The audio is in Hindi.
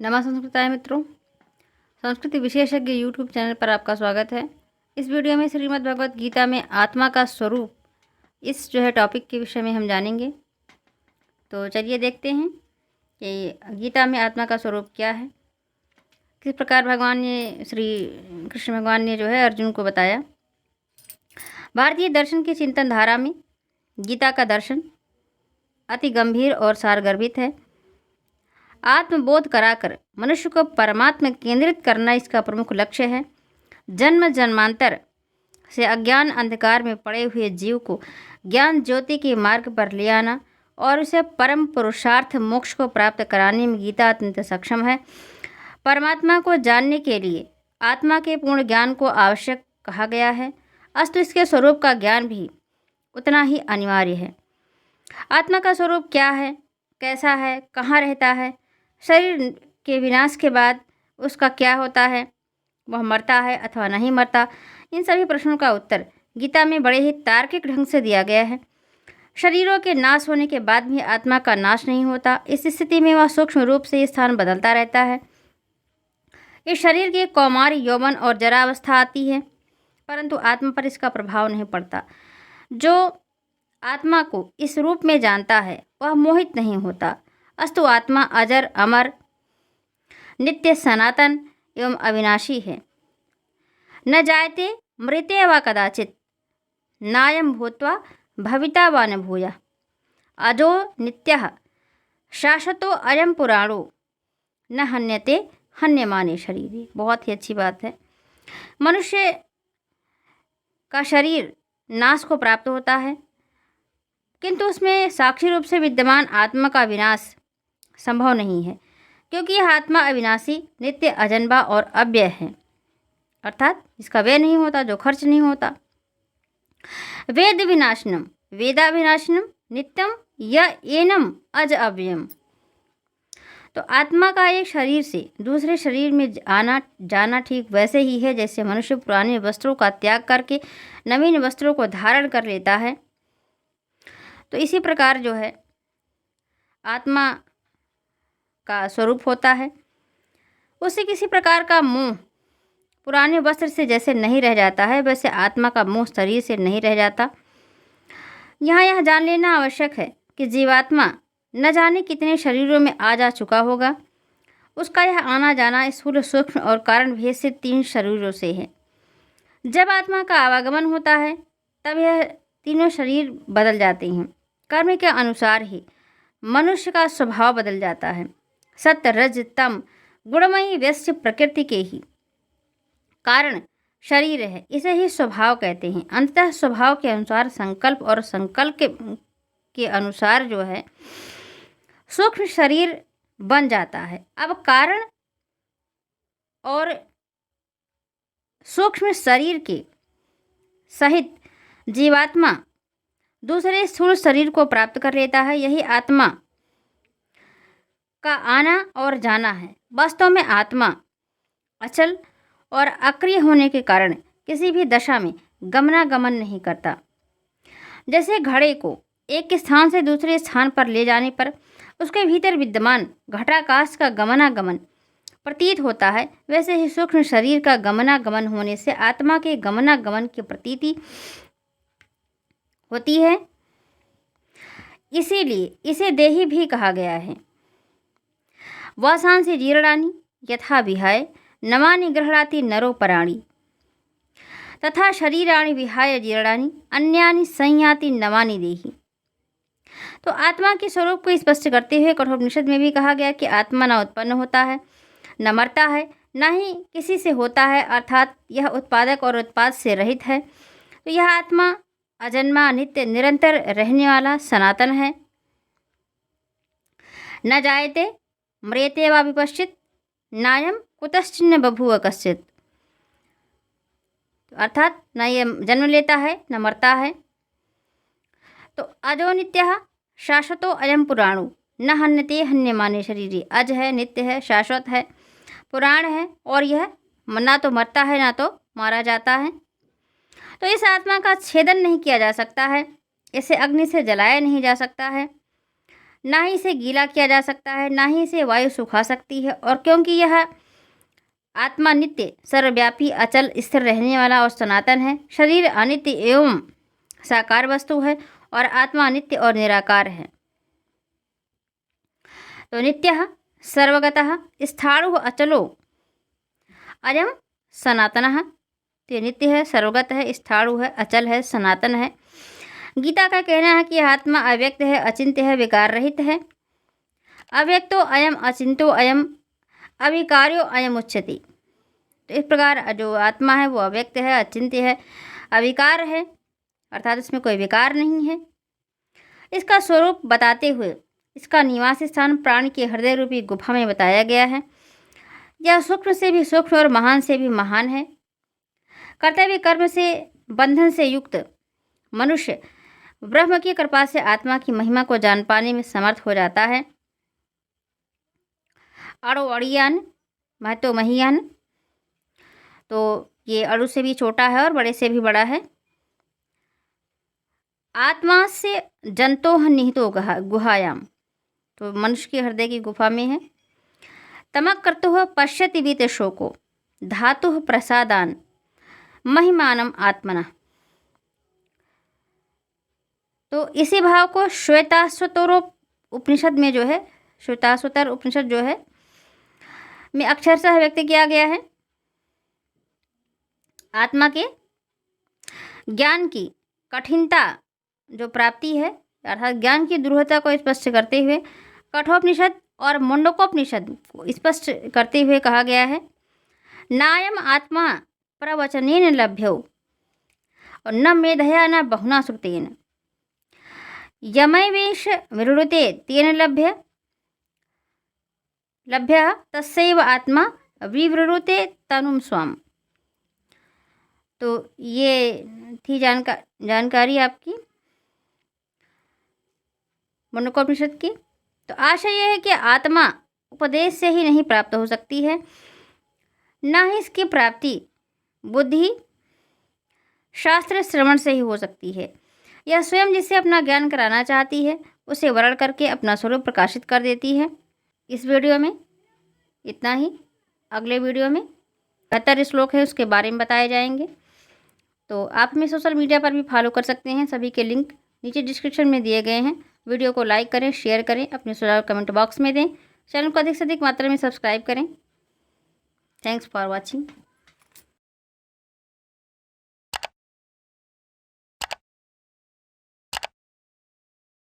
नमस्कार संस्कृताय मित्रों, संस्कृति विशेषज्ञ यूट्यूब चैनल पर आपका स्वागत है। इस वीडियो में श्रीमद् भगवत गीता में आत्मा का स्वरूप इस टॉपिक के विषय में हम जानेंगे। तो चलिए देखते हैं कि गीता में आत्मा का स्वरूप क्या है, किस प्रकार भगवान ने श्री कृष्ण भगवान ने अर्जुन को बताया। भारतीय दर्शन की चिंतन धारा में गीता का दर्शन अति गंभीर और सारगर्भित है। आत्मबोध कराकर मनुष्य को परमात्मा केंद्रित करना इसका प्रमुख लक्ष्य है। जन्म जन्मांतर से अज्ञान अंधकार में पड़े हुए जीव को ज्ञान ज्योति के मार्ग पर ले आना और उसे परम पुरुषार्थ मोक्ष को प्राप्त कराने में गीता अत्यंत सक्षम है। परमात्मा को जानने के लिए आत्मा के पूर्ण ज्ञान को आवश्यक कहा गया है, अस्तु इसके स्वरूप का ज्ञान भी उतना ही अनिवार्य है। आत्मा का स्वरूप क्या है, कैसा है, कहाँ रहता है, शरीर के विनाश के बाद उसका क्या होता है, वह मरता है अथवा नहीं मरता, इन सभी प्रश्नों का उत्तर गीता में बड़े ही तार्किक ढंग से दिया गया है। शरीरों के नाश होने के बाद भी आत्मा का नाश नहीं होता। इस स्थिति में वह सूक्ष्म रूप से स्थान बदलता रहता है। इस शरीर के कौमार, यौवन और जरावस्था आती है, परंतु आत्मा पर इसका प्रभाव नहीं पड़ता। जो आत्मा को इस रूप में जानता है वह मोहित नहीं होता, अस्तु आत्मा अजर, अमर, नित्य, सनातन एवं अविनाशी है। न जायते मृते व कदाचित, नायं भूत्वा भविता व न भूयः, अजो नित्यः शाश्वतो अयं पुराणो, न हन्यते हन्यमाने शरीरे। बहुत ही अच्छी बात है। मनुष्य का शरीर नाश को प्राप्त होता है, किंतु उसमें साक्षी रूप से विद्यमान आत्मा का विनाश संभव नहीं है, क्योंकि यह आत्मा अविनाशी, नित्य, अजन्मा और अव्यय है, अर्थात इसका व्यय नहीं होता, जो खर्च नहीं होता। वेद विनाशनम वेदाविनाशनम नित्यम य एनम अज अव्ययम। तो आत्मा का एक शरीर से दूसरे शरीर में आना जाना ठीक वैसे ही है जैसे मनुष्य पुराने वस्त्रों का त्याग करके नवीन वस्त्रों को धारण कर लेता है। तो इसी प्रकार आत्मा का स्वरूप होता है। उसे किसी प्रकार का मोह पुराने वस्त्र से जैसे नहीं रह जाता है, वैसे आत्मा का मोह शरीर से नहीं रह जाता। यहाँ यह जान लेना आवश्यक है कि जीवात्मा न जाने कितने शरीरों में आ जा चुका होगा। उसका यह आना जाना स्थूल, सूक्ष्म और कारण भेद से 3 शरीरों से है। जब आत्मा का आवागमन होता है तब यह तीनों शरीर बदल जाते हैं। कर्म के अनुसार ही मनुष्य का स्वभाव बदल जाता है। सत्य, रज, तम गुणमयी वैश्य प्रकृति के ही कारण शरीर है, इसे ही स्वभाव कहते हैं। अंततः स्वभाव के अनुसार संकल्प और संकल्प के अनुसार सूक्ष्म शरीर बन जाता है। अब कारण और सूक्ष्म शरीर के सहित जीवात्मा दूसरे स्थूल शरीर को प्राप्त कर लेता है। यही आत्मा का आना और जाना है। वास्तव में आत्मा अचल और अक्रिय होने के कारण किसी भी दशा में गमनागमन नहीं करता। जैसे घड़े को एक स्थान से दूसरे स्थान पर ले जाने पर उसके भीतर विद्यमान घटाकाश का गमनागमन प्रतीत होता है, वैसे ही सूक्ष्म शरीर का गमनागमन होने से आत्मा के गमनागमन की प्रतीति होती है। इसीलिए इसे देही भी कहा गया है। वासांसि जीर्णानि यथा विहाय नवानि गृह्णाति नरो पराणि, तथा शरीराणि विहाय जीर्णानि अन्यानि संयाति नवानि देहि। तो आत्मा के स्वरूप को स्पष्ट करते हुए कठोपनिषद में भी कहा गया कि आत्मा न उत्पन्न होता है, न मरता है, न ही किसी से होता है, अर्थात यह उत्पादक और उत्पाद से रहित है। तो यह आत्मा अजन्मा, नित्य, निरंतर रहने वाला सनातन है। न जायते म्रियते वा विपश्चित, नायम कुतश्चिन्न बभूव कश्चित। अर्थात न ये जन्म लेता है न मरता है। तो अजो नित्यः शाश्वतो अयम पुराणो, न हन्यते हन्यमाने शरीरे। अज है, नित्य है, शाश्वत है, पुराण है, और यह ना तो मरता है ना तो मारा जाता है। तो इस आत्मा का छेदन नहीं किया जा सकता है, इसे अग्नि से जलाया नहीं जा सकता है, ना ही इसे गीला किया जा सकता है, ना ही इसे वायु सुखा सकती है। और क्योंकि यह आत्मा नित्य, सर्वव्यापी, अचल, स्थिर रहने वाला और सनातन है, शरीर अनित्य एवं साकार वस्तु है और आत्मा नित्य और निराकार है। तो नित्यः सर्वगतः स्थाणुः अचलो अयम सनातनः। तो ये नित्य है, सर्वगत है, स्थाणु है, अचल है, सनातन है। गीता का कहना है कि आत्मा अव्यक्त है, अचिंत्य है, विकार रहित है। अव्यक्तो अयम, अचिंतो अयम, अविकार्यो अयम उच्यते। तो इस प्रकार जो आत्मा है वो अव्यक्त है, अचिंत्य है, अविकार है, अर्थात इसमें कोई विकार नहीं है। इसका स्वरूप बताते हुए इसका निवास स्थान प्राण के हृदय रूपी गुफा में बताया गया है। यह सूक्ष्म से भी सूक्ष्म और महान से भी महान है। कर्तव्य कर्म से बंधन से युक्त मनुष्य ब्रह्म की कृपा से आत्मा की महिमा को जान पाने में समर्थ हो जाता है। अणु अड़ियान महतो महियान। तो ये अणु से भी छोटा है और बड़े से भी बड़ा है। आत्मा से जंतो निहितो गुहायाम। तो मनुष्य के हृदय की गुफा में है। तमक कर्तुः पश्यति वीत शोको धातुः प्रसादान महिमानम आत्मना। तो इसी भाव को श्वेताश्वतर उपनिषद में जो है, श्वेताश्वतर उपनिषद जो है में अक्षरशः व्यक्त किया गया है। आत्मा के ज्ञान की कठिनता जो प्राप्ति है, अर्थात ज्ञान की दुरूहता को स्पष्ट करते हुए कठोपनिषद और मुंडकोपनिषद को स्पष्ट करते हुए कहा गया है, नायम आत्मा प्रवचनेन लभ्यो और न मेधया न बहुना श्रुतेन यमैवेश विरुते तेन लभ्य तस्सैव आत्मा विवृते तनुम स्वाम। तो ये थी जानकारी आपकी मुंडकोपनिषद की। तो आशय यह है कि आत्मा उपदेश से ही नहीं प्राप्त हो सकती है, ना ही इसकी प्राप्ति बुद्धि शास्त्र श्रवण से ही हो सकती है। यह स्वयं जिसे अपना ज्ञान कराना चाहती है उसे वर्ण करके अपना स्वरूप प्रकाशित कर देती है। इस वीडियो में इतना ही। अगले वीडियो में 72 श्लोक है उसके बारे में बताए जाएंगे। तो आप हमें सोशल मीडिया पर भी फॉलो कर सकते हैं, सभी के लिंक नीचे डिस्क्रिप्शन में दिए गए हैं। वीडियो को लाइक करें, शेयर करें, अपने सुझाव कमेंट बॉक्स में दें। चैनल को अधिक से अधिक मात्रा में सब्सक्राइब करें। Thanks for watching.